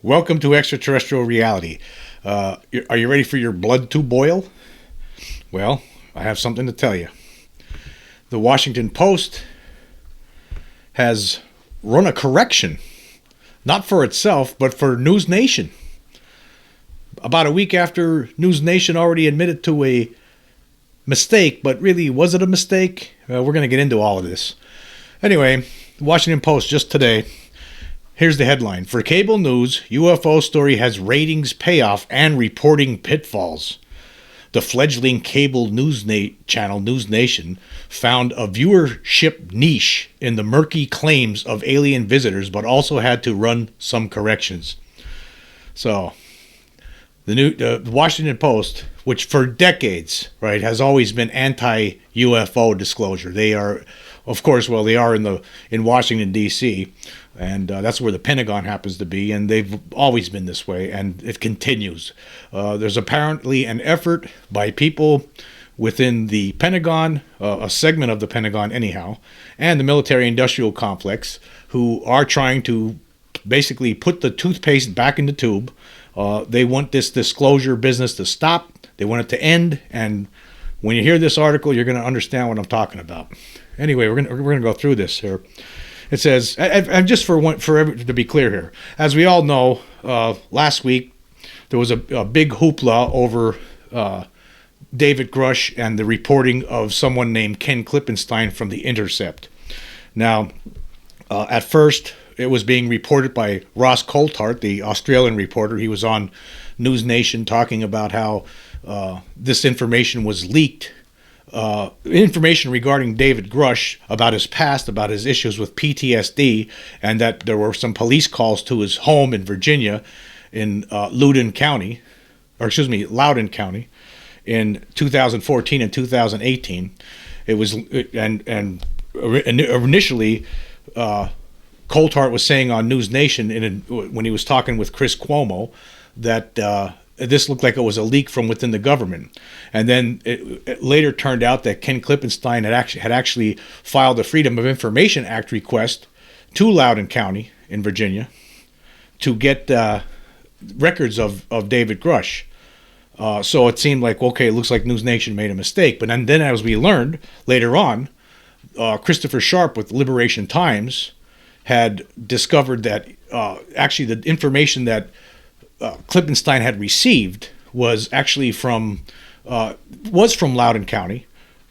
Welcome to Extraterrestrial Reality. Are you ready for your blood to boil? Well, I have something to tell you. The Washington Post has run a correction, not for itself, but for NewsNation. About a week after NewsNation already admitted to a mistake, but really, was it a mistake? We're going to get into all of this. Anyway, the Washington Post just today. Here's the headline. For cable news, UFO story has ratings payoff and reporting pitfalls. The fledgling cable news channel NewsNation found a viewership niche in the murky claims of alien visitors, but also had to run some corrections. So, the Washington Post, which for decades, right, has always been anti-UFO disclosure. They are, of course, they are in Washington, D.C., and that's where the Pentagon happens to be, and they've always been this way, and it continues. There's apparently an effort by people within the Pentagon, a segment of the Pentagon anyhow, and the military-industrial complex, who are trying to basically put the toothpaste back in the tube. They want this disclosure business to stop. They want it to end, and when you hear this article, you're going to understand what I'm talking about. Anyway, we're going to go through this here. It says, and just to be clear here, as we all know, last week there was a big hoopla over David Grusch and the reporting of someone named Ken Klippenstein from the Intercept. Now, at first, it was being reported by Ross Coulthart, the Australian reporter. He was on NewsNation talking about how this information was leaked. Information regarding David Grusch about his past, about his issues with PTSD, and that there were some police calls to his home in Virginia in Loudoun County in 2014 and 2018. It was initially Coulthart was saying on NewsNation when he was talking with Chris Cuomo that this looked like it was a leak from within the government. And then it later turned out that Ken Klippenstein had actually filed a Freedom of Information Act request to Loudoun County in Virginia to get records of David Grusch. So it seemed like, okay, it looks like NewsNation made a mistake. But then as we learned later on, Christopher Sharp with Liberation Times had discovered that actually the information that Klippenstein had received was actually from Loudoun County,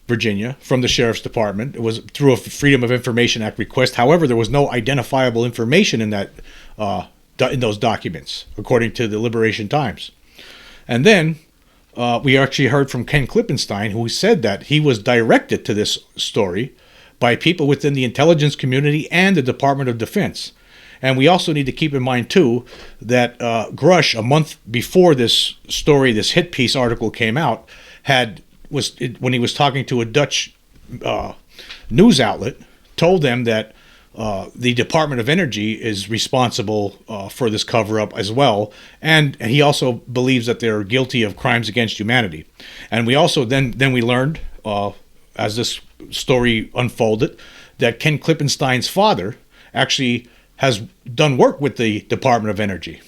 Virginia, from the Sheriff's Department. It was through a Freedom of Information Act request. However, there was no identifiable information in that in those documents, according to the Liberation Times. And then we actually heard from Ken Klippenstein, who said that he was directed to this story by people within the intelligence community and the Department of Defense. And we also need to keep in mind, too, that Grusch, a month before this story, this hit piece article came out, when he was talking to a Dutch news outlet, told them that the Department of Energy is responsible for this cover-up as well. And he also believes that they're guilty of crimes against humanity. And we also then we learned, as this story unfolded, that Ken Klippenstein's father actually has done work with the Department of Energy.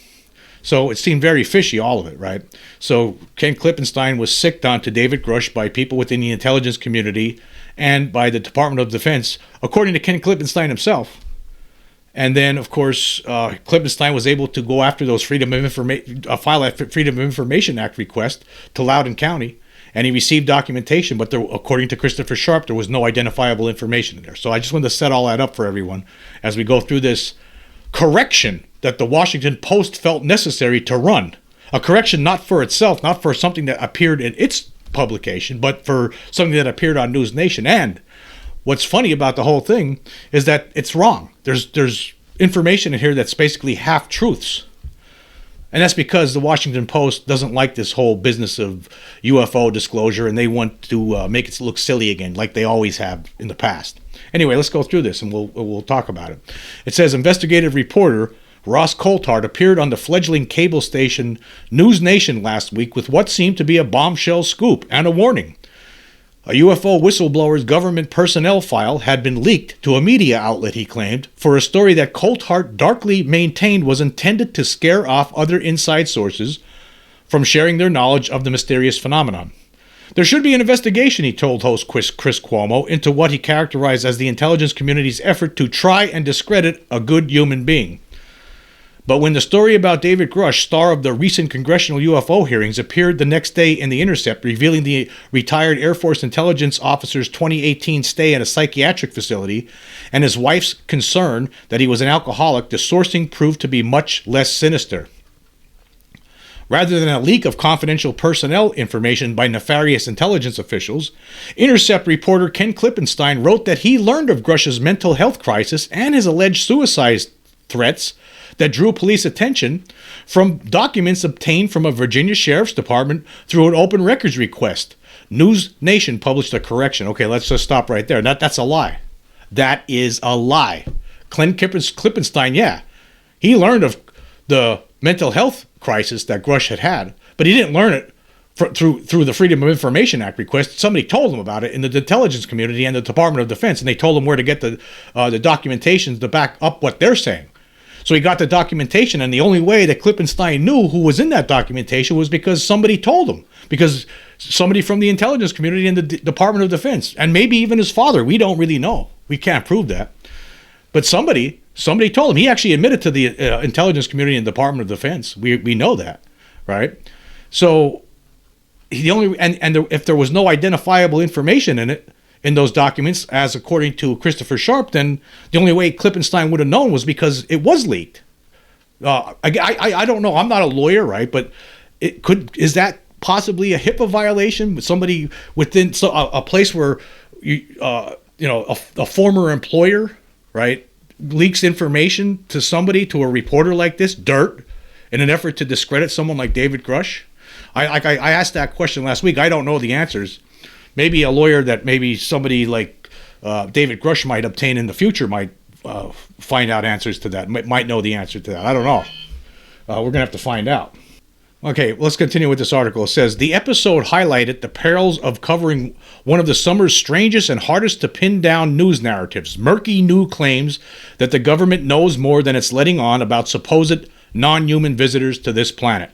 So it seemed very fishy, all of it, right? So Ken Klippenstein was sicked on to David Grusch by people within the intelligence community and by the Department of Defense, according to Ken Klippenstein himself. And then, of course, Klippenstein was able to go after those file that Freedom of Information Act request to Loudoun County, and he received documentation, but according to Christopher Sharp, there was no identifiable information in there. So I just wanted to set all that up for everyone as we go through this correction that the Washington Post felt necessary to run. A correction not for itself, not for something that appeared in its publication, but for something that appeared on NewsNation. And what's funny about the whole thing is that it's wrong. There's information in here that's basically half-truths. And that's because the Washington Post doesn't like this whole business of UFO disclosure, and they want to make it look silly again, like they always have in the past. Anyway, let's go through this, and we'll talk about it. It says, investigative reporter Ross Coulthart appeared on the fledgling cable station NewsNation last week with what seemed to be a bombshell scoop and a warning. A UFO whistleblower's government personnel file had been leaked to a media outlet, he claimed, for a story that Coulthart darkly maintained was intended to scare off other inside sources from sharing their knowledge of the mysterious phenomenon. There should be an investigation, he told host Chris Cuomo, into what he characterized as the intelligence community's effort to try and discredit a good human being. But when the story about David Grusch, star of the recent congressional UFO hearings, appeared the next day in The Intercept, revealing the retired Air Force intelligence officer's 2018 stay at a psychiatric facility and his wife's concern that he was an alcoholic, the sourcing proved to be much less sinister. Rather than a leak of confidential personnel information by nefarious intelligence officials, Intercept reporter Ken Klippenstein wrote that he learned of Grusch's mental health crisis and his alleged suicide threats that drew police attention from documents obtained from a Virginia Sheriff's Department through an open records request. NewsNation published a correction. Okay, let's just stop right there. That's a lie. That is a lie. Klippenstein, yeah, he learned of the mental health crisis that Grusch had, but he didn't learn it through the Freedom of Information Act request. Somebody told him about it in the intelligence community and the Department of Defense, and they told him where to get the documentation to back up what they're saying. So he got the documentation, and the only way that Klippenstein knew who was in that documentation was because somebody told him, because somebody from the intelligence community and the Department of Defense, and maybe even his father. We don't really know. We can't prove that. But somebody told him. He actually admitted to the intelligence community and Department of Defense. We know that, right? So if there was no identifiable information in those documents, as according to Christopher Sharp, then the only way Klippenstein would have known was because it was leaked. I don't know. I'm not a lawyer, right? But is that possibly a HIPAA violation? Somebody within a place where a former employer, right, leaks information to somebody, to a reporter like this, in an effort to discredit someone like David Grusch? I asked that question last week. I don't know the answers. Maybe a lawyer that maybe somebody like David Grusch might obtain in the future might find out answers to that, might know the answer to that. I don't know. We're going to have to find out. Okay, let's continue with this article. It says, the episode highlighted the perils of covering one of the summer's strangest and hardest to pin down news narratives, murky new claims that the government knows more than it's letting on about supposed non-human visitors to this planet.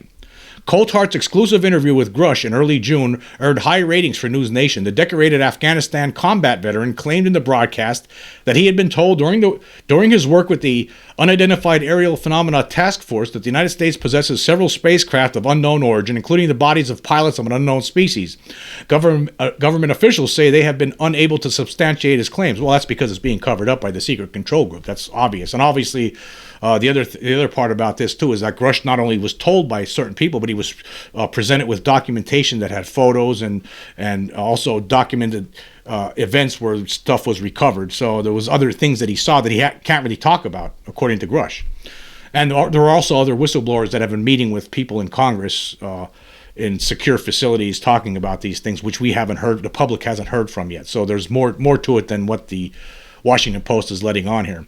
Coulthart's exclusive interview with Grusch in early June earned high ratings for NewsNation. The decorated Afghanistan combat veteran claimed in the broadcast that he had been told during his work with the Unidentified Aerial Phenomena Task Force that the United States possesses several spacecraft of unknown origin, including the bodies of pilots of an unknown species. Government officials say they have been unable to substantiate his claims. Well, that's because it's being covered up by the Secret Control Group. That's obvious. And obviously, the other part about this too is that Grusch not only was told by certain people, but he was presented with documentation that had photos and also documented events where stuff was recovered. So there was other things that he saw that he can't really talk about, according to Grusch. And there are also other whistleblowers that have been meeting with people in Congress in secure facilities talking about these things, which we haven't heard, the public hasn't heard from yet. So there's more to it than what the Washington Post is letting on here.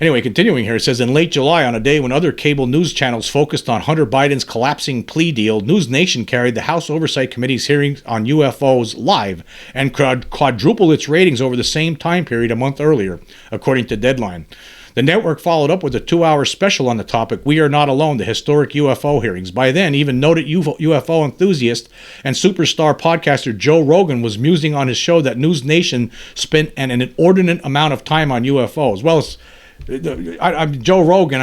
Anyway, continuing here, it says, in late July, on a day when other cable news channels focused on Hunter Biden's collapsing plea deal, NewsNation carried the House Oversight Committee's hearings on UFOs live and quadrupled its ratings over the same time period a month earlier, according to Deadline. The network followed up with a 2-hour special on the topic, We Are Not Alone, the historic UFO hearings. By then, even noted UFO enthusiast and superstar podcaster Joe Rogan was musing on his show that NewsNation spent an inordinate amount of time on UFOs. Well, Joe Rogan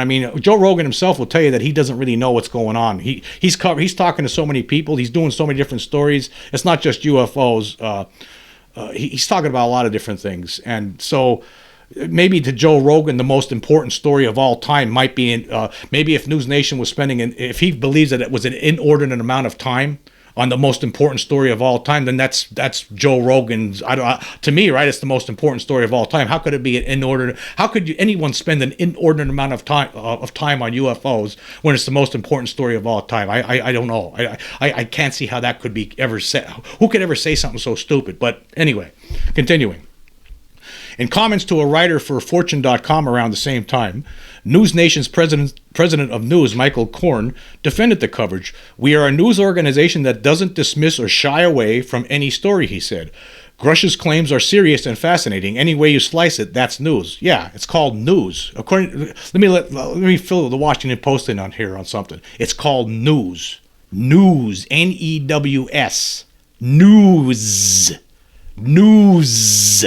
himself will tell you that he doesn't really know what's going on. He's talking to so many people. He's doing so many different stories. It's not just UFOs. He's talking about a lot of different things. And so maybe to Joe Rogan, the most important story of all time might be maybe if NewsNation was if he believes that it was an inordinate amount of time on the most important story of all time, then that's Joe Rogan's. To me, right, it's the most important story of all time. How could it be an inordinate? How could anyone spend an inordinate amount of time on UFOs when it's the most important story of all time? I don't know. I can't see how that could be ever said. Who could ever say something so stupid? But anyway, continuing. In comments to a writer for Fortune.com around the same time, NewsNation's president of news, Michael Korn, defended the coverage. We are a news organization that doesn't dismiss or shy away from any story, he said. Grusch's claims are serious and fascinating. Any way you slice it, that's news. Yeah, it's called news. Let me fill the Washington Post in on here on something. It's called news. News. News. News. News.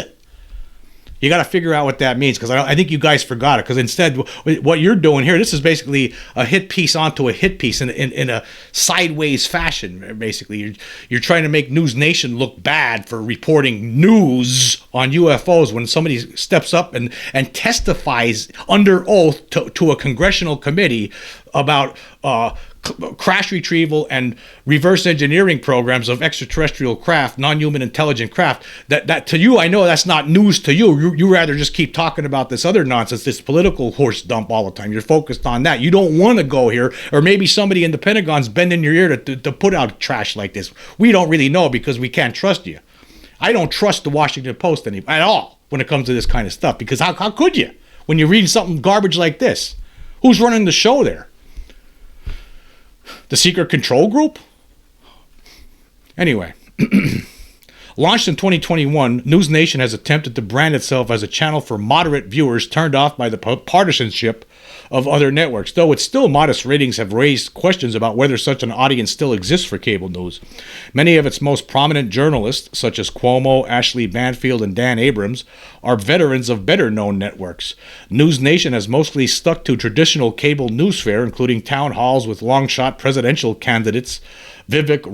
You got to figure out what that means, because I think you guys forgot it. Because instead, what you're doing here, this is basically a hit piece onto a hit piece in a sideways fashion. Basically, you're trying to make NewsNation look bad for reporting news on UFOs when somebody steps up and testifies under oath to a congressional committee about crash retrieval and reverse engineering programs of extraterrestrial craft, non-human intelligent craft. That to you, I know that's not news to you. You rather just keep talking about this other nonsense, this political horse dump all the time. You're focused on that. You don't want to go here, or maybe somebody in the Pentagon's bending your ear to put out trash like this. We don't really know, because we can't trust you. I don't trust the Washington Post at all when it comes to this kind of stuff, because how could you when you're reading something garbage like this? Who's running the show there? The Secret Control Group? Anyway, launched in 2021, NewsNation has attempted to brand itself as a channel for moderate viewers turned off by the partisanship of other networks. Though its still modest ratings have raised questions about whether such an audience still exists for cable news. Many of its most prominent journalists, such as Cuomo, Ashley Banfield, and Dan Abrams, are veterans of better-known networks. NewsNation has mostly stuck to traditional cable news fare, including town halls with long-shot presidential candidates Vivek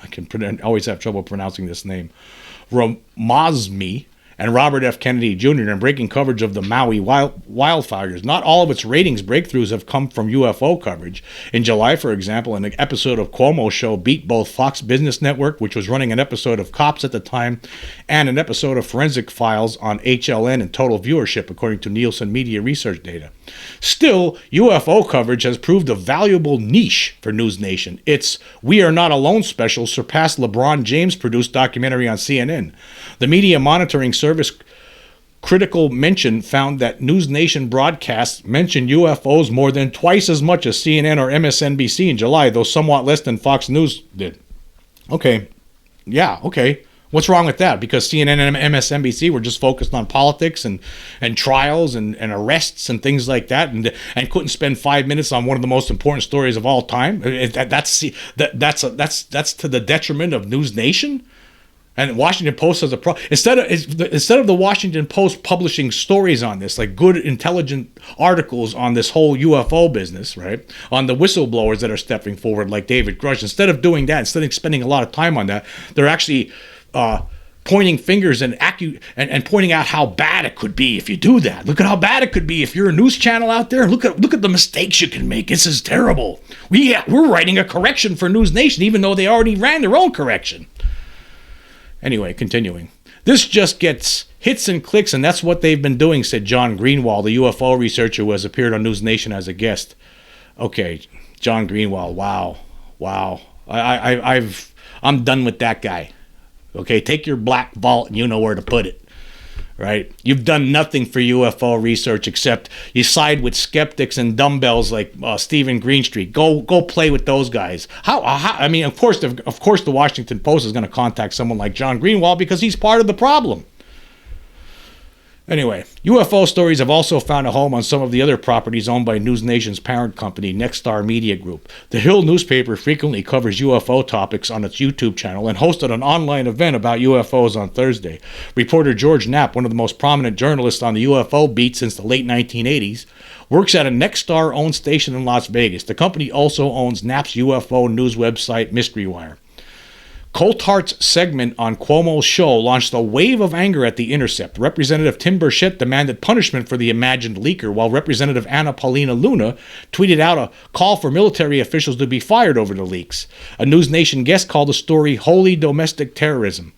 I always have trouble pronouncing this name, Ramaswamy, and Robert F. Kennedy Jr. in breaking coverage of the Maui wildfires. Not all of its ratings breakthroughs have come from UFO coverage. In July, for example, an episode of Cuomo's show beat both Fox Business Network, which was running an episode of Cops at the time, and an episode of Forensic Files on HLN in total viewership, according to Nielsen Media Research data. Still, UFO coverage has proved a valuable niche for NewsNation. Its We Are Not Alone special surpassed LeBron James-produced documentary on CNN. The media monitoring service Critical Mention found that NewsNation broadcasts mentioned UFOs more than twice as much as CNN or MSNBC in July, though somewhat less than Fox News did. Okay. Yeah, okay. What's wrong with that? Because CNN and MSNBC were just focused on politics and trials and arrests and things like that, and couldn't spend 5 minutes on one of the most important stories of all time. That's to the detriment of NewsNation. And Washington Post has a problem. Instead of the Washington Post publishing stories on this, like good, intelligent articles on this whole UFO business, right? On the whistleblowers that are stepping forward, like David Grusch, instead of doing that, instead of spending a lot of time on that, they're actually pointing fingers and pointing out how bad it could be if you do that. Look at how bad it could be if you're a news channel out there. Look at the mistakes you can make. This is terrible. We're writing a correction for NewsNation, even though they already ran their own correction. Anyway, continuing. This just gets hits and clicks, and that's what they've been doing, said John Greenwald, the UFO researcher who has appeared on NewsNation as a guest. Okay, John Greenwald, wow. I'm done with that guy. Okay, take your black vault and you know where to put it. Right? You've done nothing for UFO research except you side with skeptics and dumbbells like Stephen Greenstreet. Go play with those guys. How I mean, of course, the Washington Post is going to contact someone like John Greenwald because he's part of the problem. Anyway, UFO stories have also found a home on some of the other properties owned by NewsNation's parent company, Nexstar Media Group. The Hill newspaper frequently covers UFO topics on its YouTube channel and hosted an online event about UFOs on Thursday. Reporter George Knapp, one of the most prominent journalists on the UFO beat since the late 1980s, works at a Nexstar-owned station in Las Vegas. The company also owns Knapp's UFO news website, Mystery Wire. Coulthart's segment on Cuomo's show launched a wave of anger at the Intercept. Representative Tim Burchett demanded punishment for the imagined leaker, while Representative Anna Paulina Luna tweeted out a call for military officials to be fired over the leaks. A NewsNation guest called the story "holy domestic terrorism."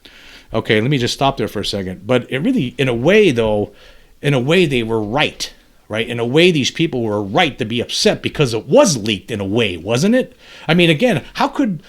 Okay, let me just stop there for a second. But it really, in a way, they were right. Right? In a way, these people were right to be upset because it was leaked in a way, wasn't it? I mean, again, how could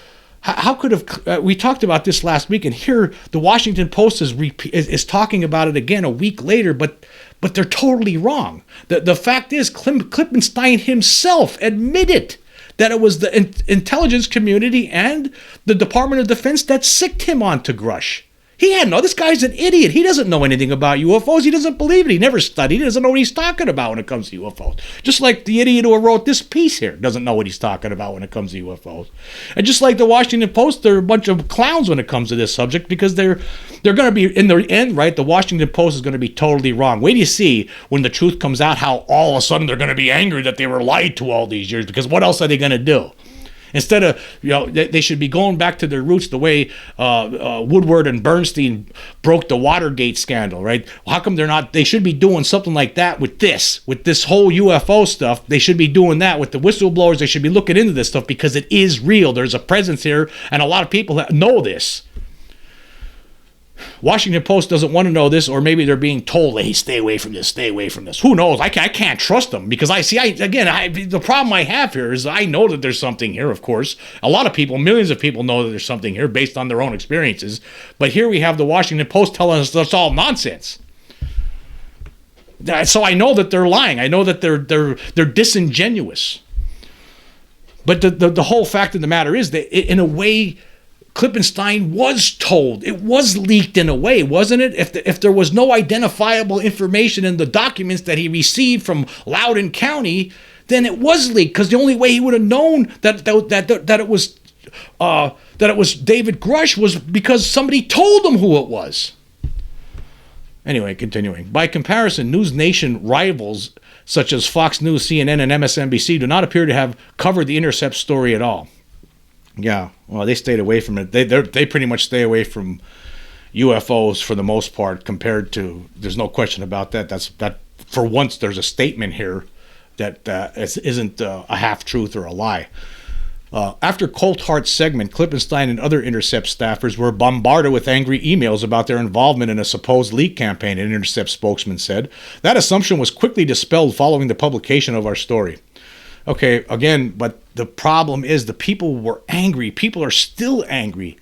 we talked about this last week, and here the Washington Post is talking about it again a week later, but they're totally wrong. The fact is, Klippenstein himself admitted that it was the intelligence community and the Department of Defense that sicked him onto Grusch. He had no, this guy's an idiot. He doesn't know anything about UFOs. He doesn't believe it. He never studied. He doesn't know what he's talking about when it comes to UFOs. Just like the idiot who wrote this piece here doesn't know what he's talking about when it comes to UFOs. And just like the Washington Post, they're a bunch of clowns when it comes to this subject because they're going to be, in the end, right, the Washington Post is going to be totally wrong. Wait till you see when the truth comes out how all of a sudden they're going to be angry that they were lied to all these years, because what else are they going to do? Instead of, they should be going back to their roots the way Woodward and Bernstein broke the Watergate scandal, right? How come they're not? They should be doing something like that with this whole UFO stuff. They should be doing that with the whistleblowers. They should be looking into this stuff because it is real. There's a presence here, and a lot of people know this. Washington Post doesn't want to know this, or maybe they're being told, hey, stay away from this, stay away from this. Who knows? I can't trust them because the problem I have here is I know that there's something here, of course. A lot of people, millions of people know that there's something here based on their own experiences. But here we have the Washington Post telling us that's all nonsense. So I know that they're lying. I know that they're disingenuous. But the whole fact of the matter is that in a way, Klippenstein was told. It was leaked in a way, wasn't it? If there was no identifiable information in the documents that he received from Loudoun County, then it was leaked, because the only way he would have known that it was David Grusch was because somebody told him who it was. Anyway, continuing. By comparison, NewsNation rivals such as Fox News, CNN, and MSNBC do not appear to have covered the Intercept story at all. Yeah, well, they stayed away from it. They pretty much stay away from UFOs for the most part. Compared to, there's no question about that. That for once there's a statement here that isn't a half truth or a lie. After Coulthart's segment, Klippenstein and other Intercept staffers were bombarded with angry emails about their involvement in a supposed leak campaign, an Intercept spokesman said. That assumption was quickly dispelled following the publication of our story. Okay, again, but the problem is the people were angry. People are still angry.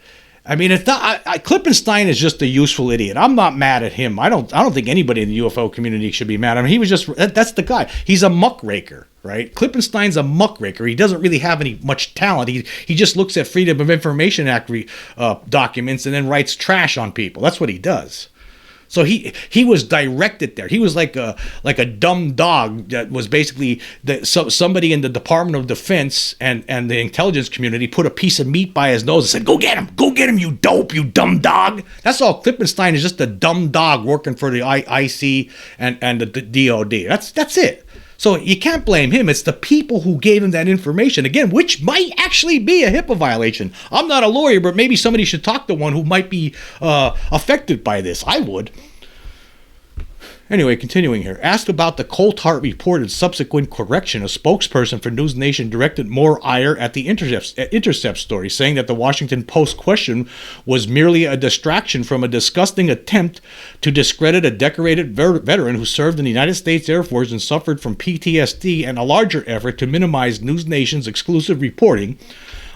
I mean, it's not. Klippenstein is just a useful idiot. I'm not mad at him. I don't think anybody in the UFO community should be mad at him. He was just, that's the guy. He's a muckraker, right? Klippenstein's a muckraker. He doesn't really have much talent. He just looks at Freedom of Information Act documents and then writes trash on people. That's what he does. So he was directed there. He was like a dumb dog that was basically somebody in the Department of Defense and the intelligence community put a piece of meat by his nose and said, go get him, you dope, you dumb dog. That's all. Klippenstein is just a dumb dog working for the IC and the DOD. That's it. So you can't blame him. It's the people who gave him that information, again, which might actually be a HIPAA violation. I'm not a lawyer, but maybe somebody should talk to one who might be affected by this. I would. Anyway, continuing here. Asked about the Coulthart report and subsequent correction, a spokesperson for NewsNation directed more ire at the Intercept story, saying that the Washington Post question was merely a distraction from a disgusting attempt to discredit a decorated veteran who served in the United States Air Force and suffered from PTSD, and a larger effort to minimize NewsNation's exclusive reporting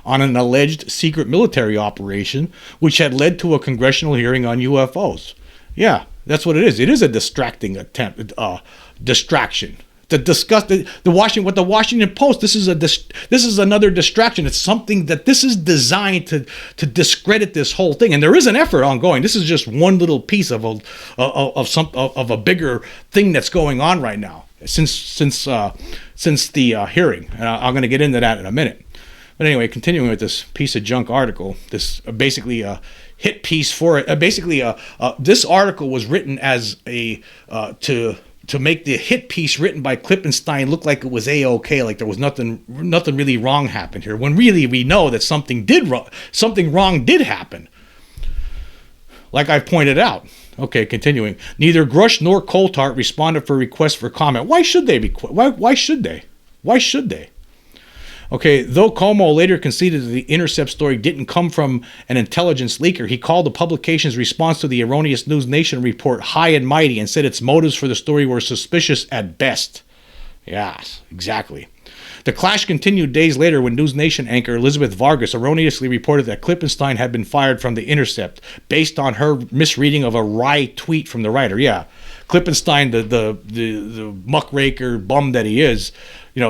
on an alleged secret military operation which had led to a congressional hearing on UFOs. Yeah. That's what it is. It is a distracting distraction. To discuss the Washington Post. This is another distraction. It's something that this is designed to discredit this whole thing. And there is an effort ongoing. This is just one little piece of a bigger thing that's going on right now since the hearing. And I'm going to get into that in a minute. But anyway, continuing with this piece of junk article, this basically hit piece for it. This article was written as to make the hit piece written by Klippenstein look like it was A-OK, like there was nothing really wrong happened here. When really we know that something wrong did happen. Like I pointed out. Okay, continuing. Neither Grusch nor Coulthart responded for requests for comment. Why should they be? Why should they? Why should they? Okay, though Como later conceded that the Intercept story didn't come from an intelligence leaker, he called the publication's response to the erroneous NewsNation report high and mighty and said its motives for the story were suspicious at best. Yes, exactly. The clash continued days later when NewsNation anchor Elizabeth Vargas erroneously reported that Klippenstein had been fired from the Intercept based on her misreading of a wry tweet from the writer. Yeah, Klippenstein, the muckraker bum that he is,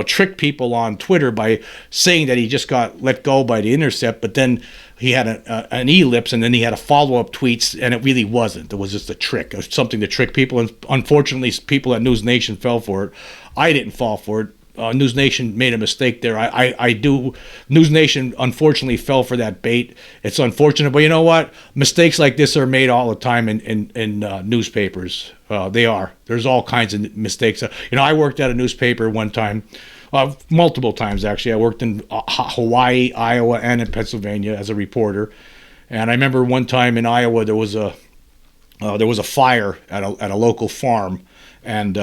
tricked people on Twitter by saying that he just got let go by the Intercept, but then he had an ellipse, and then he had a follow-up tweets, and it really wasn't. It was just a trick. It was something to trick people, and unfortunately, people at NewsNation fell for it. I didn't fall for it. NewsNation made a mistake there. I do. NewsNation unfortunately fell for that bait. It's unfortunate, but you know what? Mistakes like this are made all the time in newspapers. They are. There's all kinds of mistakes. I worked at a newspaper one time, multiple times actually. I worked in Hawaii, Iowa, and in Pennsylvania as a reporter. And I remember one time in Iowa there was a fire at a local farm, and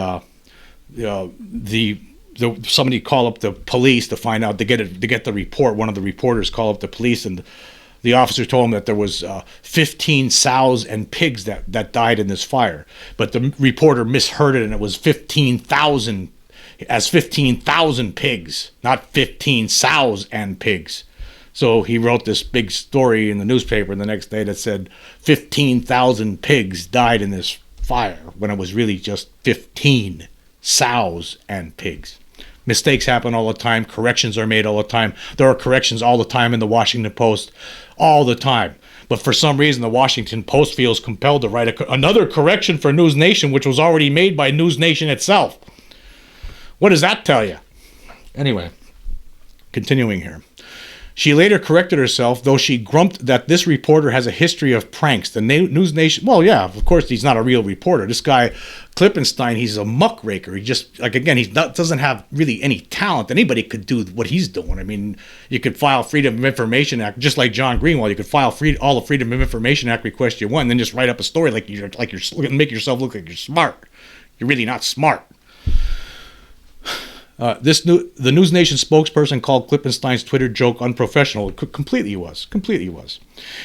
somebody called up the police to find out to get the report. One of the reporters called up the police, and the officer told him that there was 15 sows and pigs that died in this fire. But the reporter misheard it, and it was 15,000 pigs, not 15 sows and pigs. So he wrote this big story in the newspaper the next day that said 15,000 pigs died in this fire, when it was really just 15 sows and pigs. Mistakes happen all the time. Corrections are made all the time. There are corrections all the time in the Washington Post, all the time. But for some reason, the Washington Post feels compelled to write another correction for NewsNation, which was already made by NewsNation itself. What does that tell you? Anyway, continuing here. She later corrected herself, though she grumped that this reporter has a history of pranks. The NewsNation, well, yeah, of course he's not a real reporter. This guy, Klippenstein, he's a muckraker. He just, doesn't have really any talent. Anybody could do what he's doing. I mean, you could file Freedom of Information Act, just like John Greenwald. You could file all the Freedom of Information Act requests you want, and then just write up a story like you're make yourself look like you're smart. You're really not smart. The NewsNation spokesperson called Klippenstein's Twitter joke unprofessional. It completely was.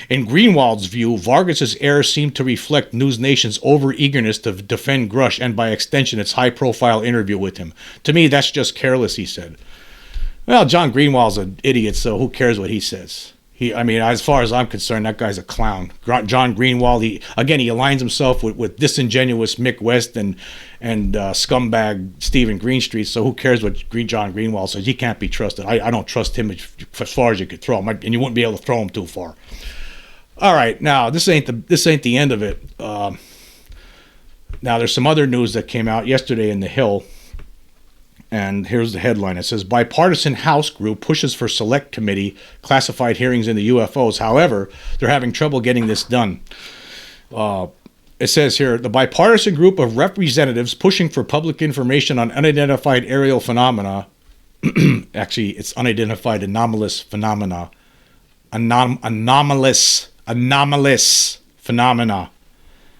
In Greenwald's view, Vargas's error seemed to reflect NewsNation's over-eagerness to defend Grusch, and by extension, its high-profile interview with him. To me, that's just careless, he said. Well, John Greenwald's an idiot, so who cares what he says? As far as I'm concerned, that guy's a clown. John Greenwald, he aligns himself with disingenuous Mick West and scumbag Stephen Greenstreet, so who cares what John Greenwald says? He can't be trusted. I don't trust him as far as you could throw him, and you wouldn't be able to throw him too far. All right, now, this ain't the end of it. Now, there's some other news that came out yesterday in The Hill. And here's the headline. It says, bipartisan House group pushes for select committee classified hearings into UFOs. However, they're having trouble getting this done. It says here, the bipartisan group of representatives pushing for public information on unidentified aerial phenomena. Actually, it's unidentified anomalous phenomena. Anomalous phenomena.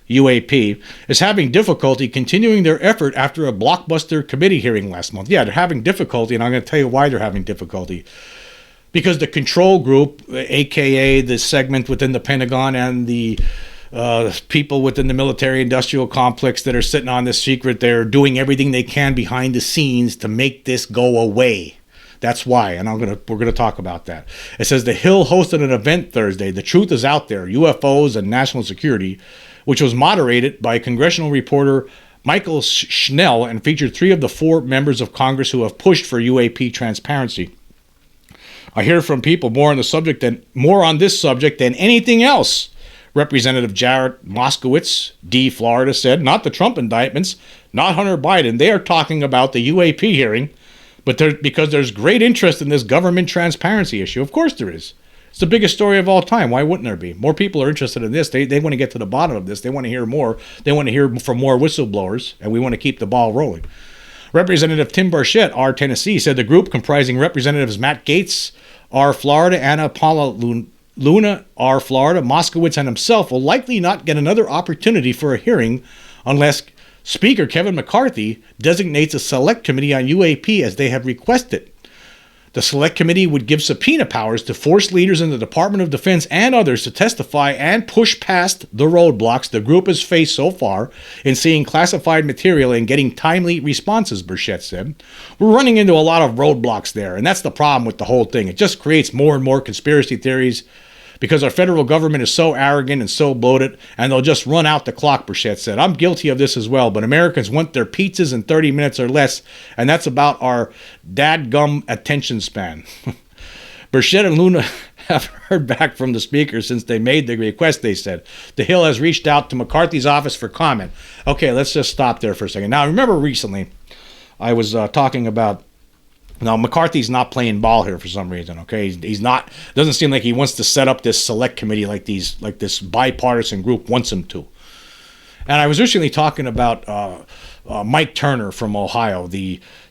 UAP, is having difficulty continuing their effort after a blockbuster committee hearing last month. Yeah, they're having difficulty, and I'm going to tell you why they're having difficulty. Because the control group, a.k.a. the segment within the Pentagon and the people within the military-industrial complex that are sitting on this secret, they're doing everything they can behind the scenes to make this go away. That's why, and we're gonna talk about that. It says the Hill hosted an event Thursday, The Truth is Out There, UFOs and National Security, which was moderated by congressional reporter Michael Schnell and featured 3 of the 4 members of Congress who have pushed for UAP transparency. I hear from people more on this subject than anything else. Representative Jared Moskowitz, D. Florida, said, not the Trump indictments, not Hunter Biden. They are talking about the UAP hearing, but because there's great interest in this government transparency issue. Of course there is. It's the biggest story of all time. Why wouldn't there be? More people are interested in this. They want to get to the bottom of this. They want to hear more. They want to hear from more whistleblowers, and we want to keep the ball rolling. Representative Tim Burchett, R. Tennessee, said the group comprising Representatives Matt Gaetz, R. Florida, Anna Paula Luna, R. Florida, Moskowitz, and himself will likely not get another opportunity for a hearing unless Speaker Kevin McCarthy designates a select committee on UAP as they have requested. The select committee would give subpoena powers to force leaders in the Department of Defense and others to testify and push past the roadblocks the group has faced so far in seeing classified material and getting timely responses, Burchett said. We're running into a lot of roadblocks there, and that's the problem with the whole thing. It just creates more and more conspiracy theories because our federal government is so arrogant and so bloated, and they'll just run out the clock, Burchett said. I'm guilty of this as well, but Americans want their pizzas in 30 minutes or less, and that's about our dadgum attention span. Burchett and Luna have heard back from the Speaker since they made the request, they said. The Hill has reached out to McCarthy's office for comment. Okay, let's just stop there for a second. Now, remember recently, I was talking about, now McCarthy's not playing ball here for some reason, okay? He's not, doesn't seem like he wants to set up this select committee like this bipartisan group wants him to. And I was recently talking about Mike Turner from Ohio.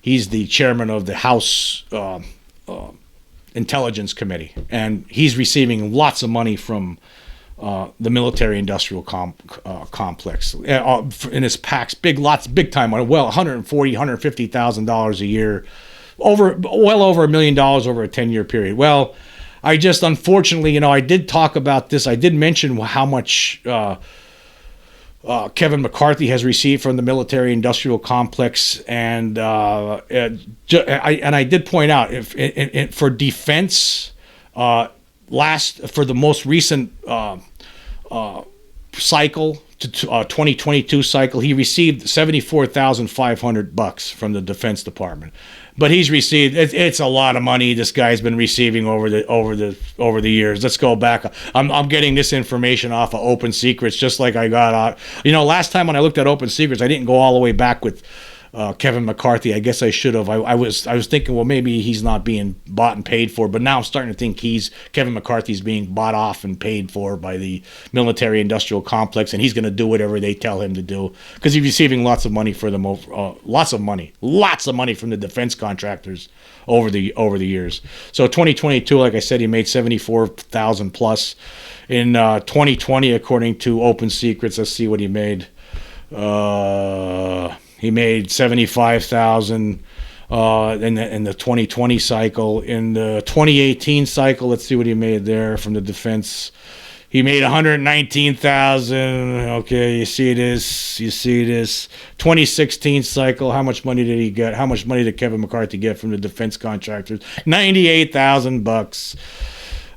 He's the chairman of the House Intelligence Committee, and he's receiving lots of money from the military-industrial complex in his PACs, big time money, well, $140,000, $150,000 a year, well over $1 million over a 10-year period. Well, I just unfortunately, I did talk about this. I did mention how much Kevin McCarthy has received from the military-industrial complex, and I did point out for defense, for the most recent cycle, 2022 cycle, he received $74,500 from the Defense Department. But he's received, it's a lot of money this guy's been receiving over the years. Let's go back. I'm getting this information off of Open Secrets, just like I got out. Last time when I looked at Open Secrets, I didn't go all the way back with Kevin McCarthy. I guess I should have. I was thinking, well, maybe he's not being bought and paid for, but now I'm starting to think Kevin McCarthy's being bought off and paid for by the military-industrial complex, and he's going to do whatever they tell him to do because he's receiving lots of money for them, lots of money from the defense contractors over the years. So 2022, like I said, he made $74,000 plus. In 2020, according to Open Secrets, let's see what he made. He made $75,000 in the 2020 cycle. In the 2018 cycle, let's see what he made there from the defense. He made $119,000. Okay, you see this. 2016 cycle, how much money did he get? How much money did Kevin McCarthy get from the defense contractors? $98,000.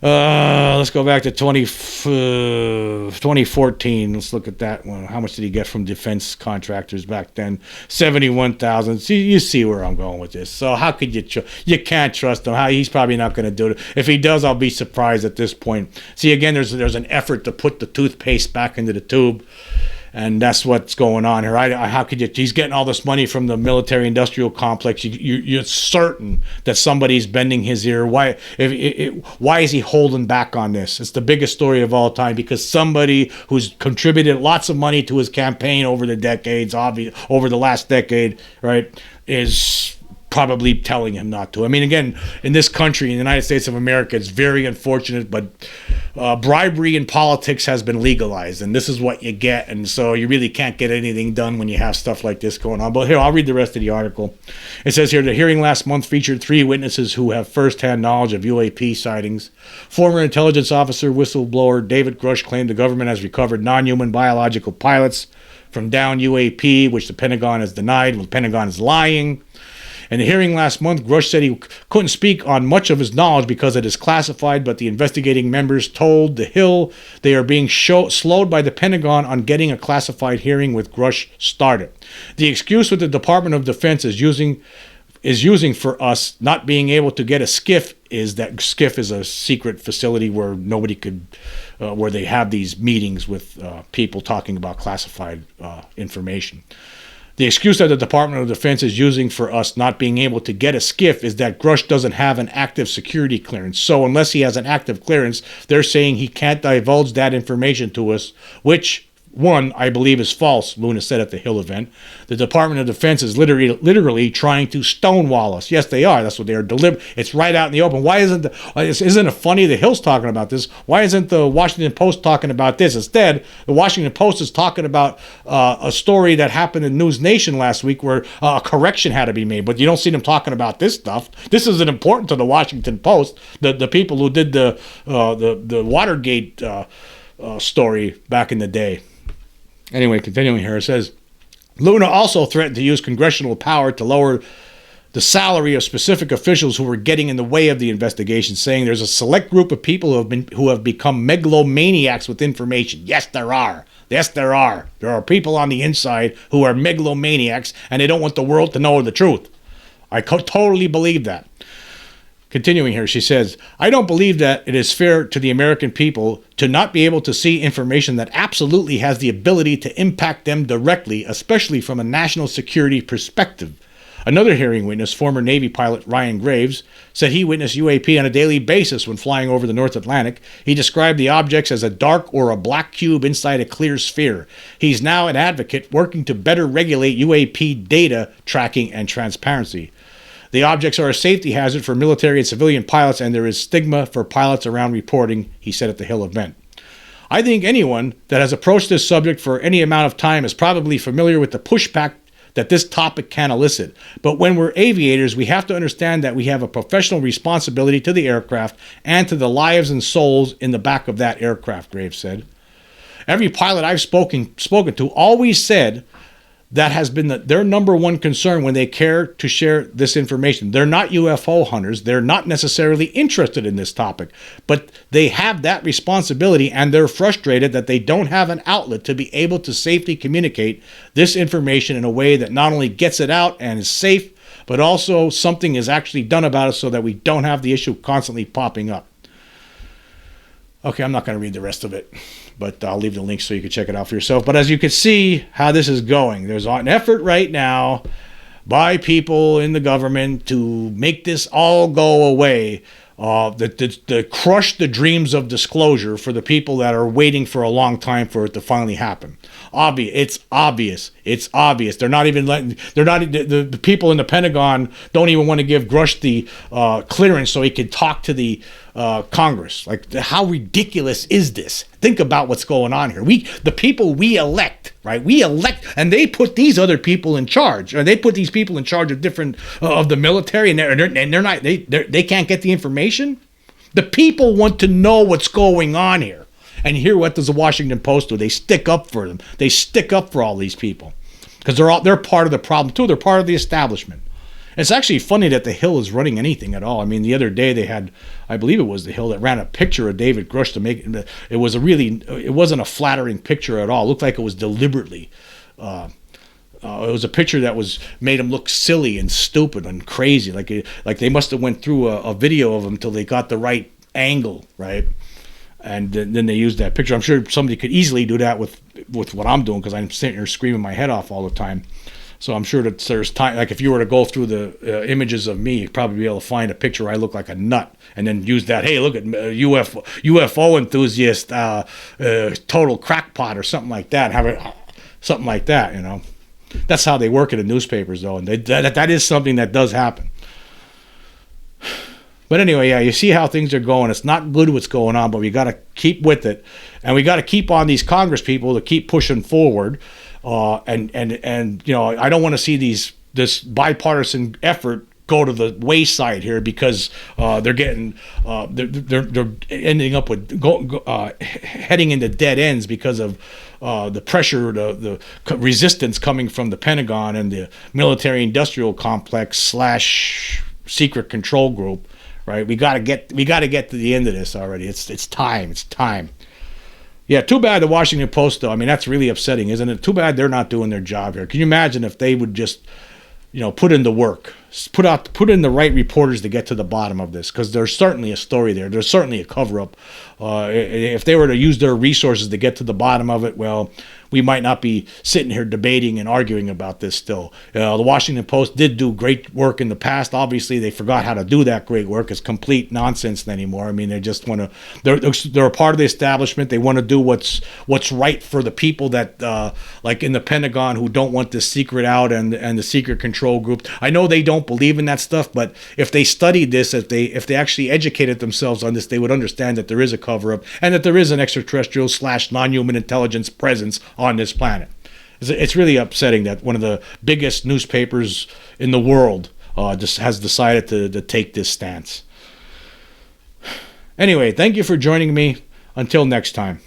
Let's go back to 2014. Let's look at that one. How much did he get from defense contractors back then? $71,000. See, you see where I'm going with this. So how could you can't trust him? He's probably not going to do it. If he does, I'll be surprised at this point. See, again, there's an effort to put the toothpaste back into the tube. And that's what's going on here. How could you? He's getting all this money from the military-industrial complex. You're certain that somebody's bending his ear. Why is he holding back on this? It's the biggest story of all time because somebody who's contributed lots of money to his campaign over the decades, over the last decade, right, is probably telling him not to. I mean, again, in this country, in the United States of America, it's very unfortunate, but bribery in politics has been legalized, and this is what you get, and so you really can't get anything done when you have stuff like this going on. But here, I'll read the rest of the article. It says here, the hearing last month featured 3 witnesses who have first-hand knowledge of UAP sightings. Former intelligence officer whistleblower David Grusch claimed the government has recovered non-human biological pilots from downed UAP, which the Pentagon has denied. Well, the Pentagon is lying. In the hearing last month, Grusch said he couldn't speak on much of his knowledge because it is classified, but the investigating members told The Hill they are being slowed by the Pentagon on getting a classified hearing with Grusch started. The excuse with the Department of Defense is using for us not being able to get a SCIF is that SCIF is a secret facility where nobody could, where they have these meetings with people talking about classified information. The excuse that the Department of Defense is using for us not being able to get a SCIF is that Grusch doesn't have an active security clearance. So unless he has an active clearance, they're saying he can't divulge that information to us, which, one, I believe is false, Luna said at the Hill event. The Department of Defense is literally trying to stonewall us. Yes, they are. That's what they are. It's right out in the open. Why isn't it funny the Hill's talking about this? Why isn't the Washington Post talking about this? Instead, the Washington Post is talking about a story that happened in NewsNation last week where a correction had to be made. But you don't see them talking about this stuff. This isn't important to the Washington Post. The people who did the Watergate story back in the day. Anyway, continuing here, it says, Luna also threatened to use congressional power to lower the salary of specific officials who were getting in the way of the investigation, saying there's a select group of people who have become megalomaniacs with information. Yes, there are. Yes, there are. There are people on the inside who are megalomaniacs, and they don't want the world to know the truth. I totally believe that. Continuing here, she says, I don't believe that it is fair to the American people to not be able to see information that absolutely has the ability to impact them directly, especially from a national security perspective. Another hearing witness, former Navy pilot Ryan Graves, said he witnessed UAP on a daily basis when flying over the North Atlantic. He described the objects as a dark or a black cube inside a clear sphere. He's now an advocate working to better regulate UAP data tracking and transparency. The objects are a safety hazard for military and civilian pilots, and there is stigma for pilots around reporting, he said at the Hill event. I think anyone that has approached this subject for any amount of time is probably familiar with the pushback that this topic can elicit. But when we're aviators, we have to understand that we have a professional responsibility to the aircraft and to the lives and souls in the back of that aircraft, Graves said. Every pilot I've spoken to always said that has been their number one concern when they care to share this information. They're not UFO hunters. They're not necessarily interested in this topic, but they have that responsibility, and they're frustrated that they don't have an outlet to be able to safely communicate this information in a way that not only gets it out and is safe, but also something is actually done about it so that we don't have the issue constantly popping up. Okay, I'm not going to read the rest of it, but I'll leave the link so you can check it out for yourself. But as you can see how this is going, there's an effort right now by people in the government to make this all go away, to crush the dreams of disclosure for the people that are waiting for a long time for it to finally happen. It's obvious. They're not even letting. The people in the Pentagon don't even want to give Grusch the clearance so he can talk to the Congress. Like, how ridiculous is this? Think about what's going on here. The people we elect, right? We elect, and they put these other people in charge. Or they put these people in charge of different of the military, and they're not. They can't get the information. The people want to know what's going on here. And here, what does the Washington Post do? They stick up for them. They stick up for all these people because they're part of the problem too. They're part of the establishment. It's actually funny that the Hill is running anything at all. I mean, the other day they had, I believe it was the Hill that ran a picture of David Grusch to make it. It wasn't a flattering picture at all. It looked like it was deliberately. It was a picture that made him look silly and stupid and crazy. Like they must have went through a video of him till they got the right angle, right? And then they used that picture. I'm sure somebody could easily do that with what I'm doing because I'm sitting here screaming my head off all the time. So I'm sure that there's time, like if you were to go through the images of me, you'd probably be able to find a picture where I look like a nut and then use that, hey, look at UFO enthusiast, total crackpot or something like that. Have it, something like that, you know. That's how they work in the newspapers, though, and that is something that does happen. But anyway, yeah, you see how things are going. It's not good what's going on, but we got to keep with it, and we got to keep on these Congress people to keep pushing forward. And you know, I don't want to see this bipartisan effort go to the wayside here because they're getting they're ending up with heading into dead ends because of the pressure, the resistance coming from the Pentagon and the military-industrial complex / secret control group. Right, we got to get to the end of this already. It's time. Yeah, too bad the Washington Post, though. I mean, that's really upsetting, isn't it? Too bad they're not doing their job here. Can you imagine if they would just, you know, put in the work, put in the right reporters to get to the bottom of this? Because there's certainly a story there. There's certainly a cover-up. If they were to use their resources to get to the bottom of it, well, we might not be sitting here debating and arguing about this still. The Washington Post did do great work in the past. Obviously, they forgot how to do that great work. It's complete nonsense anymore. I mean, they just want to. They're a part of the establishment. They want to do what's right for the people that, like in the Pentagon, who don't want this secret out and the secret control group. I know they don't believe in that stuff, but if they studied this, if they actually educated themselves on this, they would understand that there is a cover-up and that there is an extraterrestrial / non-human intelligence presence on this planet. It's really upsetting that one of the biggest newspapers in the world just has decided to take this stance. Anyway, thank you for joining me. Until next time.